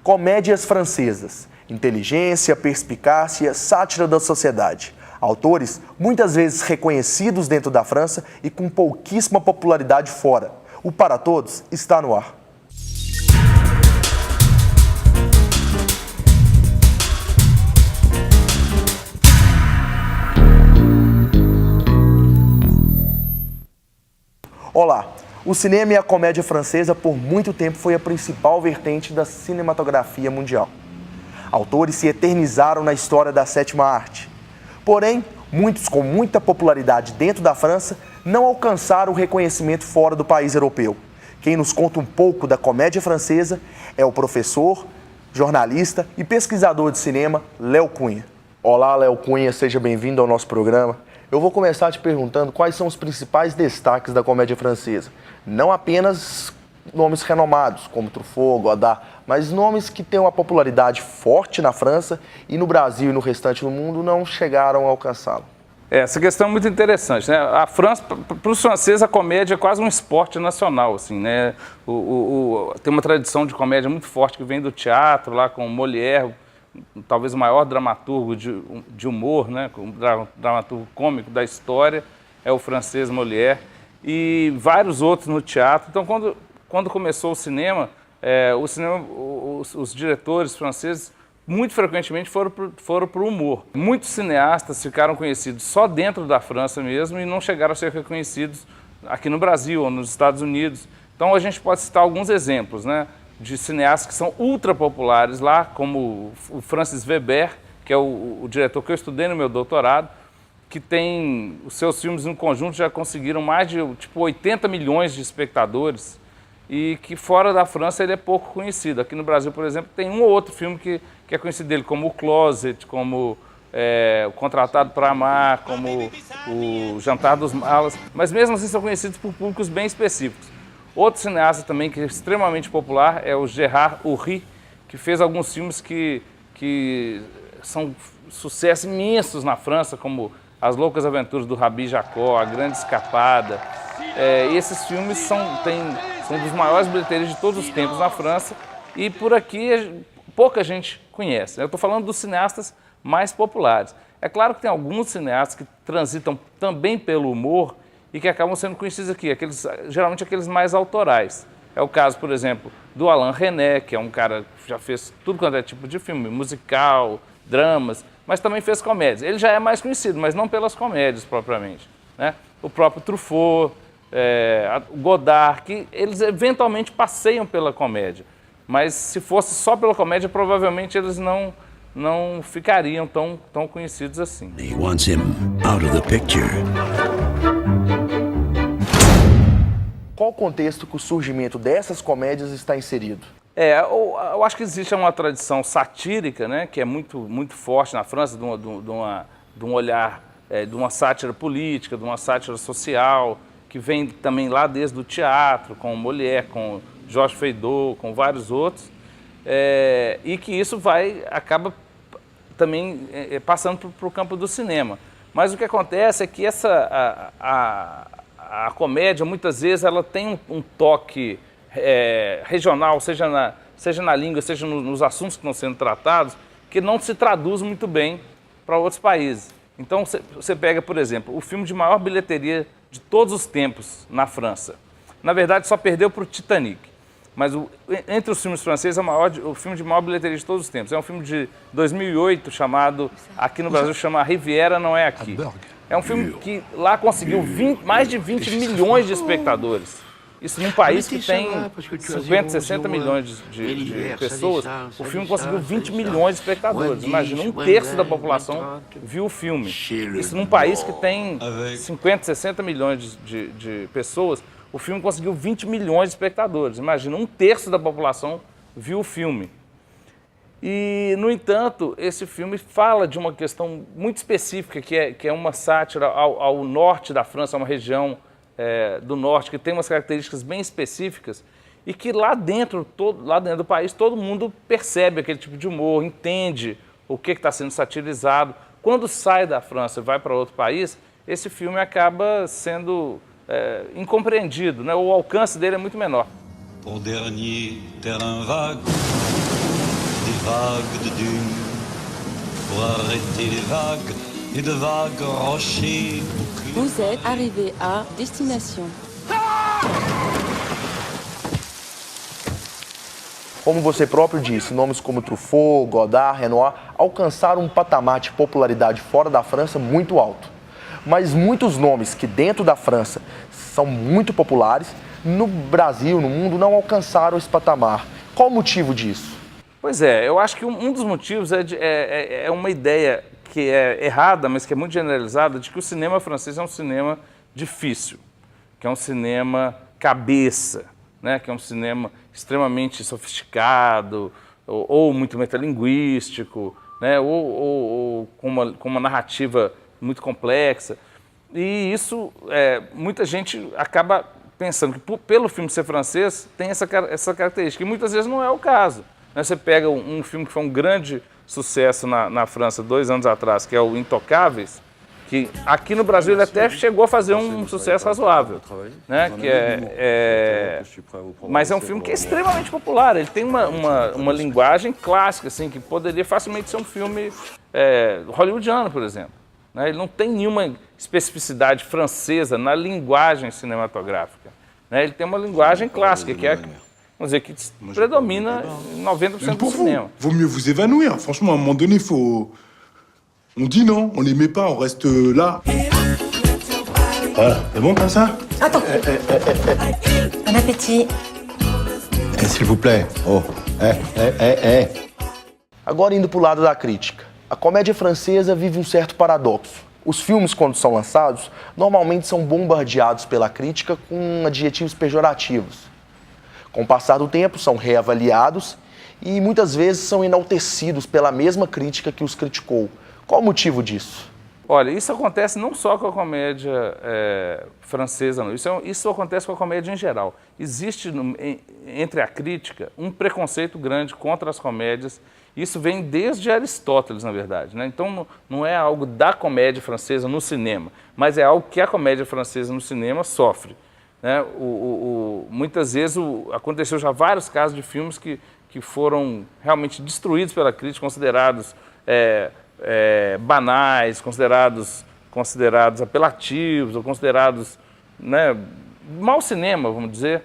Comédias francesas. Inteligência, perspicácia, sátira da sociedade. Autores muitas vezes reconhecidos dentro da França e com pouquíssima popularidade fora. O Para Todos está no ar. Olá! O cinema e a comédia francesa por muito tempo foi a principal vertente da cinematografia mundial. Autores se eternizaram na história da sétima arte. Porém, muitos com muita popularidade dentro da França não alcançaram o reconhecimento fora do país europeu. Quem nos conta um pouco da comédia francesa é o professor, jornalista e pesquisador de cinema, Léo Cunha. Olá, Léo Cunha, seja bem-vindo ao nosso programa. Eu vou começar te perguntando quais são os principais destaques da comédia francesa. Não apenas nomes renomados, como Truffaut, Godard, mas nomes que têm uma popularidade forte na França e no Brasil e no restante do mundo não chegaram a alcançá-lo. Essa questão é muito interessante, né? A França, para os franceses, a comédia é quase um esporte nacional, assim, né? Tem uma tradição de comédia muito forte que vem do teatro, lá com Molière, talvez o maior dramaturgo de humor, né? O dramaturgo cômico da história é o francês Molière, e vários outros no teatro. Então, quando começou o cinema, os diretores franceses muito frequentemente foram para o humor. Muitos cineastas ficaram conhecidos só dentro da França mesmo e não chegaram a ser reconhecidos aqui no Brasil ou nos Estados Unidos. Então, a gente pode citar alguns exemplos, né, de cineastas que são ultra populares lá, como o Francis Weber, que é o diretor que eu estudei no meu doutorado, que tem os seus filmes no conjunto já conseguiram mais de 80 milhões de espectadores e que fora da França ele é pouco conhecido. Aqui no Brasil, por exemplo, tem um ou outro filme que é conhecido dele, como O Closet, como O Contratado para Amar, como O Jantar dos Malas, mas mesmo assim são conhecidos por públicos bem específicos. Outro cineasta também que é extremamente popular é o Gérard Houry, que fez alguns filmes que são sucessos imensos na França, como As Loucas Aventuras do Rabbi Jacó, A Grande Escapada. E esses filmes são dos maiores bilheterias de todos os tempos na França e por aqui pouca gente conhece. Eu estou falando dos cineastas mais populares. É claro que tem alguns cineastas que transitam também pelo humor e que acabam sendo conhecidos aqui, geralmente aqueles mais autorais. É o caso, por exemplo, do Alain Resnais, que é um cara que já fez tudo quanto é tipo de filme, musical, dramas, mas também fez comédias. Ele já é mais conhecido, mas não pelas comédias propriamente, né? O próprio Truffaut, o Godard, que eles eventualmente passeiam pela comédia, mas se fosse só pela comédia, provavelmente eles não ficariam tão conhecidos assim. He wants him out of the picture. Qual o contexto que o surgimento dessas comédias está inserido? Eu acho que existe uma tradição satírica, né, que é muito, muito forte na França, de um olhar, de uma sátira política, de uma sátira social, que vem também lá desde o teatro, com Molière, com Georges Feydeau, com vários outros, e que isso acaba também passando para o campo do cinema. Mas o que acontece é que a comédia, muitas vezes, ela tem um toque regional, seja na língua, seja nos assuntos que estão sendo tratados, que não se traduz muito bem para outros países. Então, você pega, por exemplo, o filme de maior bilheteria de todos os tempos na França. Na verdade, só perdeu para o Titanic. Mas entre os filmes franceses, o filme de maior bilheteria de todos os tempos. É um filme de 2008, chamado, aqui no Brasil, chama Riviera Não É Aqui. É um filme que lá conseguiu mais de 20 milhões de espectadores. Isso num país que tem 50, 60 milhões de pessoas, o filme conseguiu 20 milhões de espectadores. Imagina, um terço da população viu o filme. Isso num país que tem 50, 60 milhões de pessoas, o filme conseguiu 20 milhões de espectadores. Imagina, um terço da população viu o filme. E, no entanto, esse filme fala de uma questão muito específica, que é uma sátira ao norte da França, uma região do norte, que tem umas características bem específicas e que lá dentro do país todo mundo percebe aquele tipo de humor, entende o que está sendo satirizado. Quando sai da França e vai para outro país, esse filme acaba sendo incompreendido, né? O alcance dele é muito menor. Pour dernier terrain vague, vagues de dunes, pour arrêter les vagues et de vagues rochers. Vous êtes arrivé à destination. Como você próprio disse, nomes como Truffaut, Godard, Renoir alcançaram um patamar de popularidade fora da França muito alto. Mas muitos nomes que dentro da França são muito populares, no Brasil, no mundo, não alcançaram esse patamar. Qual o motivo disso? Pois é, eu acho que um dos motivos é uma ideia que é errada, mas que é muito generalizada, de que o cinema francês é um cinema difícil, que é um cinema cabeça, né? Que é um cinema extremamente sofisticado, ou muito metalinguístico, né? ou com uma narrativa muito complexa. E isso, muita gente acaba pensando que pelo filme ser francês tem essa característica, e muitas vezes não é o caso. Né? Você pega um filme que foi um grande sucesso na França 2 anos atrás, que é o Intocáveis, que aqui no Brasil ele até chegou a fazer um sucesso razoável, né? Mas é um filme que é extremamente popular, ele tem uma linguagem clássica, assim, que poderia facilmente ser um filme hollywoodiano, por exemplo. Né? Ele não tem nenhuma especificidade francesa na linguagem cinematográfica. Né? Ele tem uma linguagem clássica, que vamos dizer, que predomina em 90% do cinema. Vaut mieux vous évanouir. Franchement, à un moment donné, il faut... On dit non, on les met pas, on reste là. Voilà, c'est bon comme ça? Attends. Bon appétit. S'il vous plaît. Oh, Agora indo para o lado da crítica. A comédia francesa vive um certo paradoxo. Os filmes, quando são lançados, normalmente são bombardeados pela crítica com adjetivos pejorativos. Com o passar do tempo, são reavaliados e muitas vezes são enaltecidos pela mesma crítica que os criticou. Qual o motivo disso? Olha, isso acontece não só com a comédia francesa, não. Isso acontece com a comédia em geral. Existe entre a crítica um preconceito grande contra as comédias. Isso vem desde Aristóteles, na verdade. Né? Então, não é algo da comédia francesa no cinema, mas é algo que a comédia francesa no cinema sofre. Né? Muitas vezes aconteceu já vários casos de filmes que foram realmente destruídos pela crítica, considerados banais, considerados apelativos, ou considerados, né, mau cinema, vamos dizer.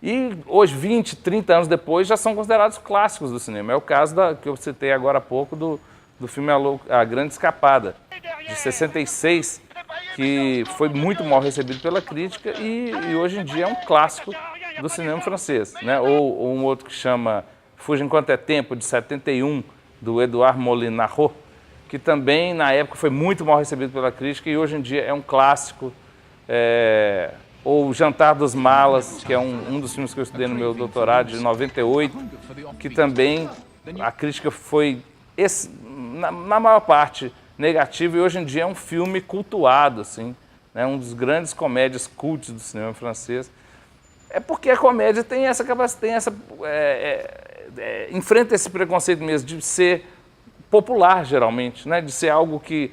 E hoje, 20, 30 anos depois, já são considerados clássicos do cinema. É o caso que eu citei agora há pouco do filme A Grande Escapada, de 66, que foi muito mal recebido pela crítica e hoje em dia é um clássico do cinema francês. Né? Ou um outro que chama Fuja Enquanto é Tempo, de 71, do Edouard Molinaro, que também na época foi muito mal recebido pela crítica e hoje em dia é um clássico. Ou Jantar dos Malas, que é um dos filmes que eu estudei no meu doutorado, de 98, que também a crítica foi, na maior parte, negativa e hoje em dia é um filme cultuado, assim, né? Um dos grandes comédias cultos do cinema francês. É porque a comédia tem essa capacidade, enfrenta esse preconceito mesmo de ser popular, geralmente, né? De ser algo que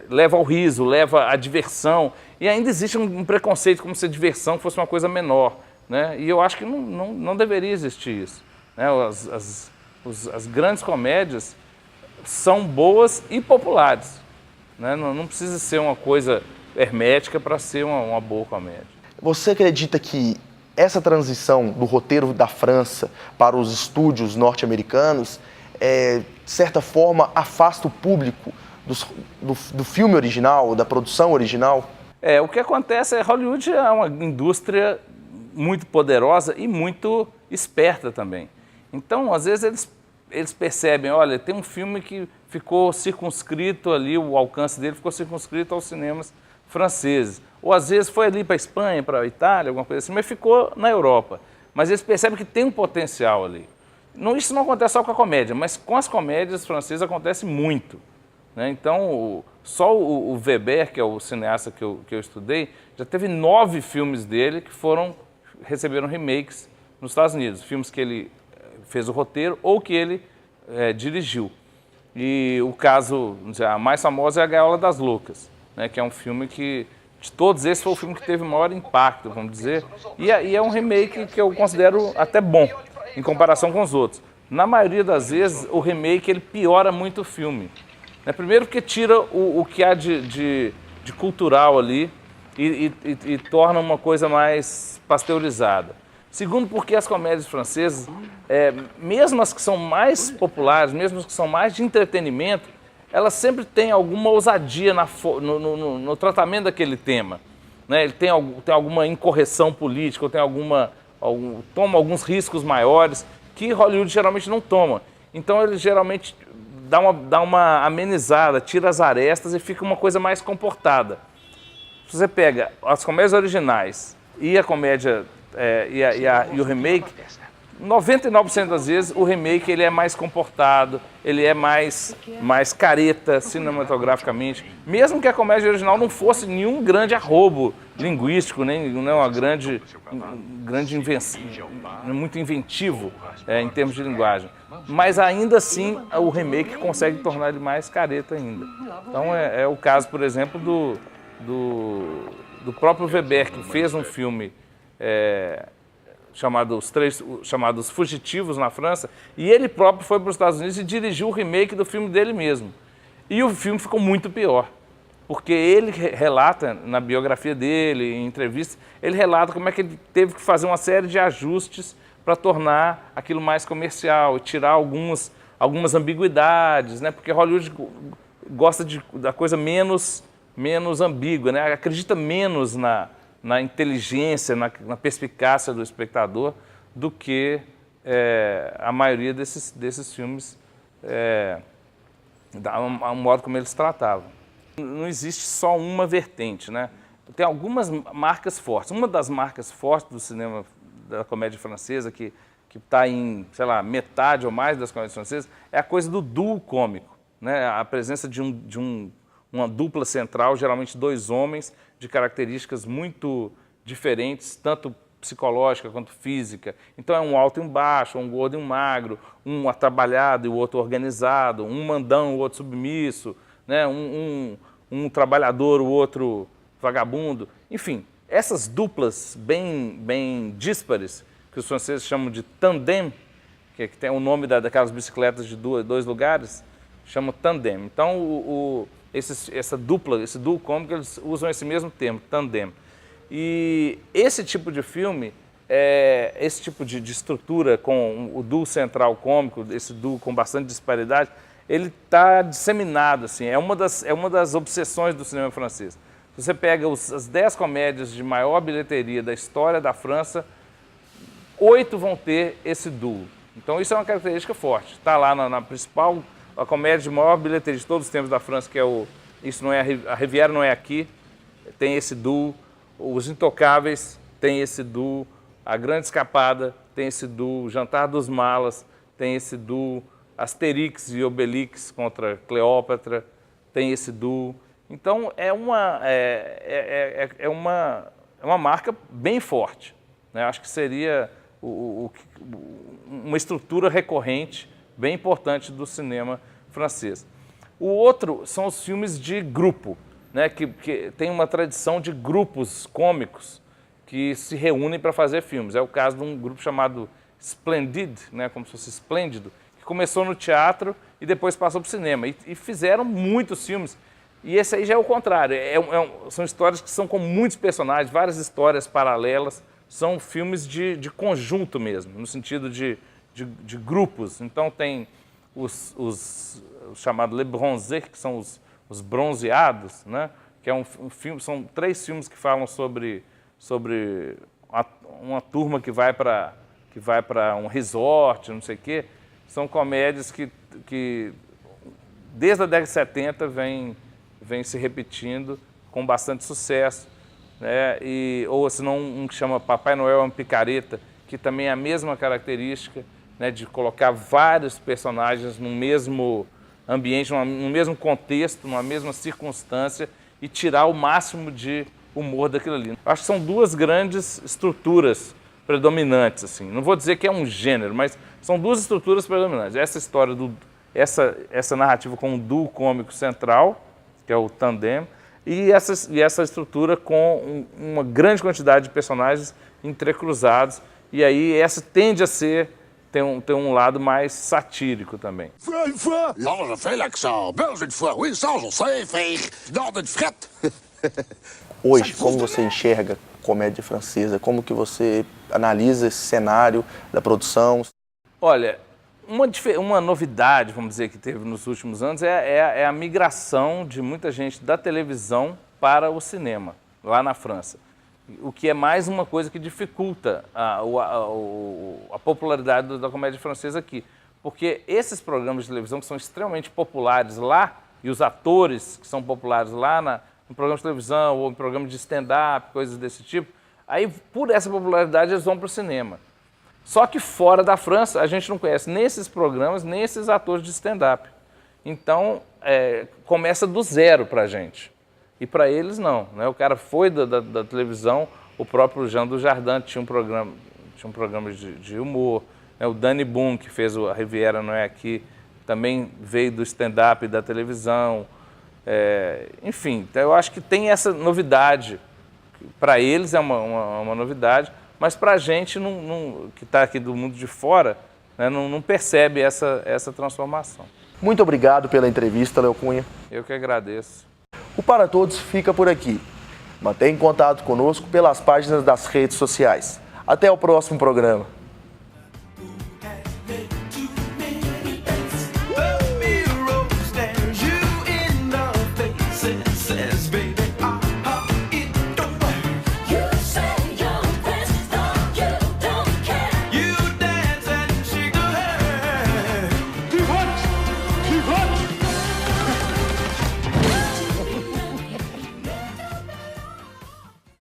leva ao riso, leva à diversão. E ainda existe um preconceito como se a diversão fosse uma coisa menor. Né? E eu acho que não deveria existir isso. Né? As grandes comédias são boas e populares. Né? Não precisa ser uma coisa hermética para ser uma boa comédia. Você acredita que essa transição do roteiro da França para os estúdios norte-americanos, de certa forma, afasta o público do filme original, da produção original? O que acontece é que Hollywood é uma indústria muito poderosa e muito esperta também. Então, às vezes, eles percebem, olha, tem um filme que ficou circunscrito ali, o alcance dele ficou circunscrito aos cinemas franceses. Ou às vezes foi ali para a Espanha, para a Itália, alguma coisa assim, mas ficou na Europa. Mas eles percebem que tem um potencial ali. Isso não acontece só com a comédia, mas com as comédias francesas acontece muito. Né? Então, só o Weber, que é o cineasta que eu estudei, já teve 9 filmes dele que receberam remakes nos Estados Unidos. Filmes que ele fez o roteiro ou que ele dirigiu. E o caso, a mais famosa é A Gaiola das Loucas, né? Que é um filme que, de todos esses, foi o filme que teve maior impacto, vamos dizer. E é um remake que eu considero até bom, em comparação com os outros. Na maioria das vezes, o remake ele piora muito o filme. Né? Primeiro porque tira o que há de cultural ali e torna uma coisa mais pasteurizada. Segundo porque as comédias francesas, mesmo as que são mais populares, mesmo as que são mais de entretenimento, elas sempre têm alguma ousadia no tratamento daquele tema. Né? Ele tem alguma incorreção política, ou toma alguns riscos maiores que Hollywood geralmente não toma. Então ele geralmente dá uma amenizada, tira as arestas e fica uma coisa mais comportada. Se você pega as comédias originais e a comédia e o remake, 99% das vezes o remake ele é mais comportado, ele é mais careta cinematograficamente, mesmo que a comédia original não fosse nenhum grande arrobo linguístico, nem uma grande invenção, muito inventivo em termos de linguagem. Mas ainda assim o remake consegue tornar ele mais careta ainda. Então é o caso, por exemplo, do próprio Weber, que fez um filme chamados Fugitivos na França, e ele próprio foi para os Estados Unidos e dirigiu o remake do filme dele mesmo. E o filme ficou muito pior, porque ele relata, na biografia dele, em entrevistas, ele relata como é que ele teve que fazer uma série de ajustes para tornar aquilo mais comercial, e tirar algumas ambiguidades, né? Porque Hollywood gosta da coisa menos ambígua, né? Acredita menos na inteligência, na perspicácia do espectador, do que a maioria desses filmes, o modo como eles tratavam. Não existe só uma vertente, né? Tem algumas marcas fortes. Uma das marcas fortes do cinema da comédia francesa, que está em, sei lá, metade ou mais das comédias francesas, é a coisa do duo cômico, né? A presença de uma dupla central, geralmente dois homens, de características muito diferentes, tanto psicológica quanto física. Então é um alto e um baixo, um gordo e um magro, um atrabalhado e o outro organizado, um mandão e o outro submisso, né? Um trabalhador, o outro vagabundo. Enfim, essas duplas bem díspares, que os franceses chamam de tandem, que tem o nome daquelas bicicletas de dois lugares, chamam tandem. Então esse duo cômico, eles usam esse mesmo termo, tandem. E esse tipo de filme, esse tipo de estrutura com o duo central cômico, esse duo com bastante disparidade, ele está disseminado, assim, é uma das obsessões do cinema francês. Se você pega as 10 comédias de maior bilheteria da história da França, 8 vão ter esse duo. Então isso é uma característica forte. Está lá na principal, a comédia de maior bilheteria de todos os tempos da França, que é a Riviera Não É Aqui, tem esse duo. Os Intocáveis tem esse duo. A Grande Escapada tem esse duo. O Jantar dos Malas tem esse duo. Asterix e Obelix contra Cleópatra tem esse duo. Então é uma marca bem forte, né? Acho que seria uma estrutura recorrente bem importante do cinema francês. O outro são os filmes de grupo, né? Que tem uma tradição de grupos cômicos que se reúnem para fazer filmes. É o caso de um grupo chamado Splendid, né? Como se fosse Esplêndido, que começou no teatro e depois passou para o cinema. E fizeram muitos filmes. E esse aí já é o contrário. São histórias que são com muitos personagens, várias histórias paralelas. São filmes de conjunto mesmo, no sentido de grupos. Então tem os chamados Les Bronzés, que são os bronzeados, né? Que é um filme, são 3 filmes que falam sobre uma turma que vai para um resort, não sei o quê. São comédias que desde a década de 70 vem se repetindo com bastante sucesso, né? Ou senão um que chama Papai Noel é um Picareta, que também é a mesma característica, né, de colocar vários personagens no mesmo ambiente, no mesmo contexto, numa mesma circunstância e tirar o máximo de humor daquilo ali. Acho que são 2 grandes estruturas predominantes, assim. Não vou dizer que é um gênero, mas são 2 estruturas predominantes. Essa história essa narrativa com um duo cômico central, que é o tandem, e essa estrutura com uma grande quantidade de personagens entrecruzados. E aí essa tende a ser tem um lado mais satírico também. Une fois? Non, je fais l'accent belge une fois. Oui, ça, je sais faire. Nord de frette. Hoje, como você enxerga comédia francesa? Como que você analisa esse cenário da produção? Olha, uma novidade, vamos dizer, que teve nos últimos anos é a migração de muita gente da televisão para o cinema, lá na França. O que é mais uma coisa que dificulta a popularidade da comédia francesa aqui. Porque esses programas de televisão que são extremamente populares lá, e os atores que são populares lá em programas de televisão ou em programas de stand-up, coisas desse tipo, aí por essa popularidade eles vão para o cinema. Só que fora da França a gente não conhece nem esses programas, nem esses atores de stand-up. Então começa do zero para a gente. E para eles não, né? O cara foi da televisão, o próprio Jean Dujardin tinha um programa de humor, né? O Danny Boone, que fez A Riviera Não É Aqui, também veio do stand-up da televisão. Enfim, então eu acho que tem essa novidade. Para eles é uma novidade, mas para a gente que está aqui do mundo de fora, né, não percebe essa transformação. Muito obrigado pela entrevista, Léo Cunha. Eu que agradeço. O Para Todos fica por aqui. Mantenha contato conosco pelas páginas das redes sociais. Até o próximo programa. The mirror stares you in the face and says,